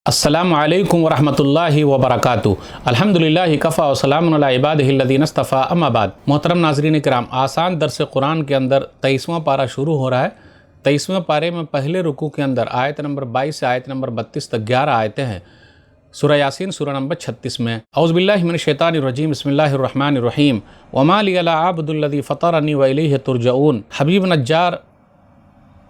अस्सलामु अलैकुम वरहमतुल्लाहि वबरकातुहू। अल्हम्दुलिल्लाहि कफ़ा व सलामुन अला इबादिहिल्लज़ीना इस्तफ़ा अम्मा बाद। मोहतरम नाज़रीन किराम, आसान दर्स कुरान के अंदर 23वां पारा शुरू हो रहा है। 23वें पारे में पहले रुकू के अंदर आयत नंबर 22 से आयत नंबर 32 तक 11 आयतें हैं। सूरह यासीन सूरह नंबर 36 में औज़ु बिल्लाहि मिनश शैतानिर रजीम बिस्मिल्लाहिर रहमानिर रहीम वमा लिया ला अब्दुल्लज़ी फ़तरनी व इलैहि तुरजऊन। हबीब नज्जार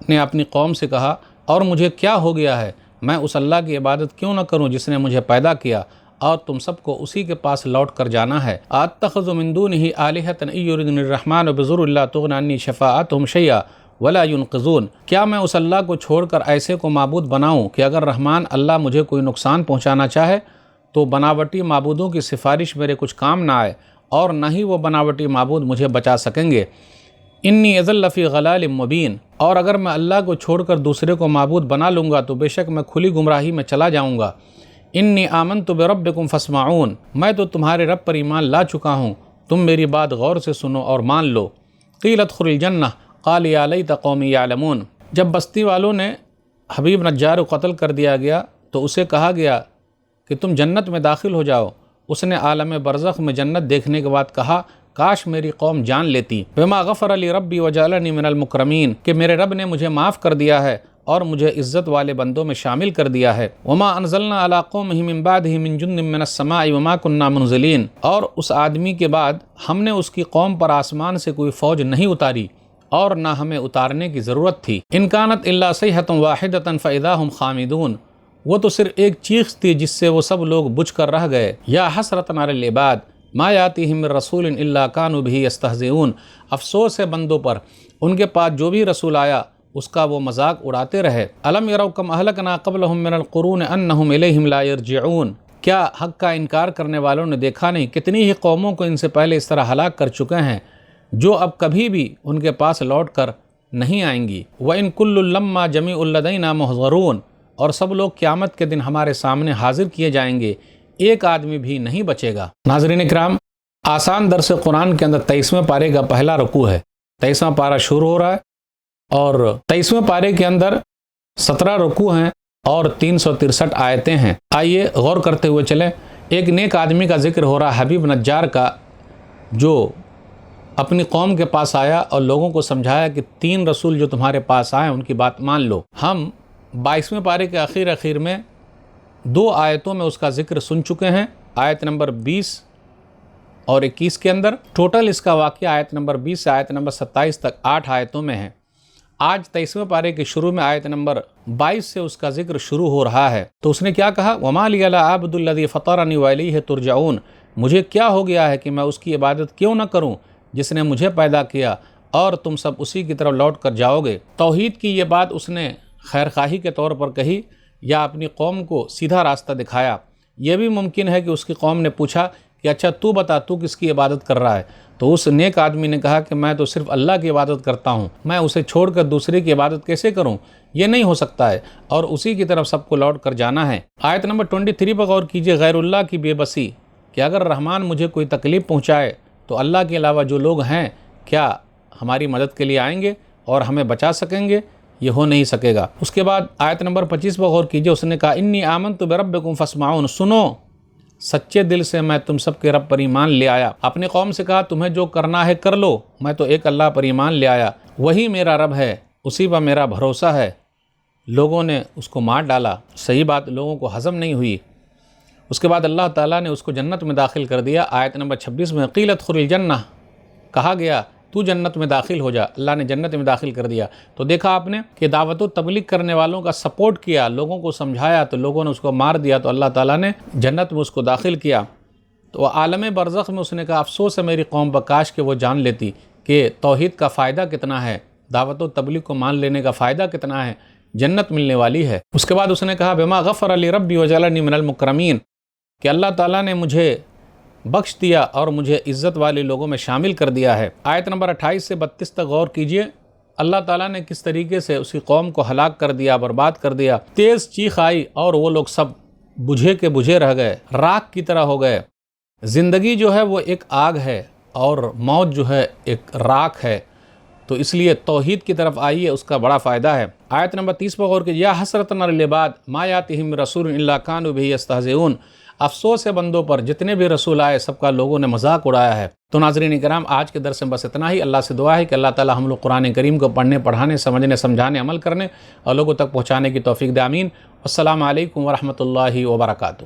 ने अपनी कौम से कहा, और मुझे क्या हो गया है, मैं उस अल्लाह की इबादत क्यों न करूं जिसने मुझे पैदा किया और तुम सबको उसी के पास लौट कर जाना है। अत्तख़िज़ु मिन दूनिही आलिहतन इन युरिदुनिर रहमान बिज़ुर्रिन ला तुग़नी अन्नी शफ़ाअतुहुम शैय्अन वला युनक़िज़ून। क्या मैं उस अल्लाह को छोड़कर ऐसे को माबूद बनाऊं कि अगर रहमान अल्लाह मुझे कोई नुकसान पहुँचाना चाहे तो बनावटी माबूदों की सिफारिश मेरे कुछ काम ना आए, और न ही वो बनावटी माबूद मुझे बचा सकेंगे। इन्नी अज़ल लफ़ी ग़लालिम मुबीन। और अगर मैं अल्लाह को छोड़कर दूसरे को माबूद बना लूँगा तो बेशक मैं खुली गुमराही में चला जाऊँगा। इन्नी आमनतु बिरब्बिकुम फ़स्मऊन। मैं तो तुम्हारे रब पर ईमान ला चुका हूँ, तुम मेरी बात गौर से सुनो और मान लो। क़ील उदख़ुलिल जन्नह क़ाल या लैत क़ौमी यअलमून। जब बस्ती वालों ने हबीब नज्जार को कत्ल कर दिया गया तो उसे कहा गया कि तुम जन्नत में दाखिल हो जाओ। उसने आलम बरज़ख़ में जन्नत देखने के बाद कहा, काश मेरी कौम जान लेती। बिमा गफ़र ली रब्बी वजअलनी मिनल मुकरमीन, कि मेरे रब ने मुझे माफ़ कर दिया है और मुझे इज़्ज़त वाले बंदों में शामिल कर दिया है। वमा अनज़लना अला क़ौमिही मिन बादिही मिन जुन्दिन मिनस समाई वमा कुन्ना मुनज़िलीन। और उस आदमी के बाद हमने उसकी कौम पर आसमान से कोई फ़ौज नहीं उतारी और न हमें उतारने की ज़रूरत थी। इन कानत इल्ला सयहतुन वाहिदतन फ़इज़ा हुम ख़ामिदून। वो तो सिर्फ एक चीख थी जिससे वो सब लोग बुझ कर रह गए। या हसरतन अलल इबाद मा यातिहिम मिर रसूलिन इल्ला कानू बिही यस्तहज़िऊन। अफसोस है बंदों पर, उनके पास जो भी रसूल आया उसका वो मजाक उड़ाते रहे। अलम यरौ कम अहलकना क़ब्लहुम मिनल क़ुरून अन्नहुम इलैहिम ला यरजिऊन। क्या हक़ का इनकार करने वालों ने देखा नहीं कितनी ही कौमों को इनसे पहले इस तरह हलाक कर चुके हैं जो अब कभी भी उनके पास लौट कर नहीं आएंगी। व इन कुल्लुल लम्मा जमीउल लदैना मुहज़रून। और सब लोग क़यामत के दिन हमारे सामने हाजिर किए जाएंगे, एक आदमी भी नहीं बचेगा। नाज़रीन इकराम, आसान दर्स कुरान के अंदर 23वें पारे का पहला रुकू है। 23वां पारा शुरू हो रहा है और 23वें पारे के अंदर 17 रुकू हैं और 363 आयतें हैं। आइए गौर करते हुए चलें। एक नेक आदमी का जिक्र हो रहा है, हबीब नज्जार का, जो अपनी कौम के पास आया और लोगों को समझाया कि 3 रसूल जो तुम्हारे पास आए उनकी बात मान लो। हम 22वें पारे के आखिर में 2 आयतों में उसका जिक्र सुन चुके हैं, आयत नंबर 20 और 21 के अंदर। टोटल इसका वाक़या आयत नंबर 20 से आयत नंबर 27 तक 8 आयतों में है। आज 23वें पारे के शुरू में आयत नंबर 22 से उसका जिक्र शुरू हो रहा है। तो उसने क्या कहा, वमा लिया ला अब्दुल्लज़ी फ़तरनी व इलैहि तुरजऊन। मुझे क्या हो गया है कि मैं उसकी इबादत क्यों न करूं जिसने मुझे पैदा किया और तुम सब उसी की तरफ लौट कर जाओगे। तौहीद की ये बात उसने खैरखाही के तौर पर कही या अपनी कौम को सीधा रास्ता दिखाया। यह भी मुमकिन है कि उसकी कौम ने पूछा कि अच्छा तू बता, तू किसकी इबादत कर रहा है। तो उस नेक आदमी ने कहा कि मैं तो सिर्फ अल्लाह की इबादत करता हूँ, मैं उसे छोड़कर दूसरे की इबादत कैसे करूँ, ये नहीं हो सकता है, और उसी की तरफ सबको लौट कर जाना है। आयत नंबर 23 पर गौर कीजिए। गैरुल्लाह की बेबसी, कि अगर रहमान मुझे कोई तकलीफ़ पहुँचाए तो अल्लाह के अलावा जो लोग हैं क्या हमारी मदद के लिए आएंगे और हमें बचा सकेंगे? ये हो नहीं सकेगा। उसके बाद आयत नंबर 25 पर गौर कीजिए। उसने कहा, इन्नी आमनतु बिरब्बिकुम फ़स्मऊन। सुनो, सच्चे दिल से मैं तुम सब के रब पर ईमान ले आया। अपनी कौम से कहा, तुम्हें जो करना है कर लो, मैं तो एक अल्लाह पर ईमान ले आया, वही मेरा रब है, उसी पर मेरा भरोसा है। लोगों ने उसको मार डाला, सही बात लोगों को हज़म नहीं हुई। उसके बाद अल्लाह ताला ने उसको जन्नत में दाखिल कर दिया। आयत नंबर 26 में क़ील उदख़ुलिल जन्नह, कहा गया तू जन्नत में दाखिल हो जा। अल्लाह ने जन्नत में दाखिल कर दिया। तो देखा आपने कि दावत व तबलीग करने वालों का सपोर्ट किया, लोगों को समझाया तो लोगों ने उसको मार दिया, तो अल्लाह ताला ने जन्नत में उसको दाखिल किया। तो आलम बरज़ख़ में उसने कहा, अफसोस है मेरी कौम पर, काश कि वो जान लेती कि तौहीद का फ़ायदा कितना है, दावत व तबलीग को मान लेने का फ़ायदा कितना है, जन्नत मिलने वाली है। उसके बाद उसने कहा, बिमा गफ़र ली रब्बी वजअलनी मिनल मुकरमीन, कि अल्लाह ताला ने मुझे बख्श दिया और मुझे इज़्ज़त वाले लोगों में शामिल कर दिया है। आयत नंबर 28 से 32 तक गौर कीजिए। अल्लाह ताला ने किस तरीके से उसकी कौम को हलाक कर दिया, बर्बाद कर दिया। तेज़ चीख आई और वो लोग सब बुझे के बुझे रह गए, राख की तरह हो गए। ज़िंदगी जो है वो एक आग है और मौत जो है एक राख है। تو اس لیے توحید کی طرف آئیے، اس کا بڑا فائدہ ہے۔ آیت نمبر 30 پر غور کیجیے، یا حسرتن علی العباد ما یاتہم رسول الا کانوا بہ یستہزئون، افسوس ہے بندوں پر، جتنے بھی رسول آئے سب کا لوگوں نے مذاق اڑایا ہے۔ تو ناظرین کرام، آج کے درس میں بس اتنا ہی۔ اللہ سے دعا ہے کہ اللہ تعالی ہم لوگ قرآن کریم کو پڑھنے، پڑھانے، سمجھنے، سمجھانے، عمل کرنے اور لوگوں تک پہنچانے کی توفیق دے، آمین۔ السلام علیکم ورحمۃ اللہ وبرکاتہ۔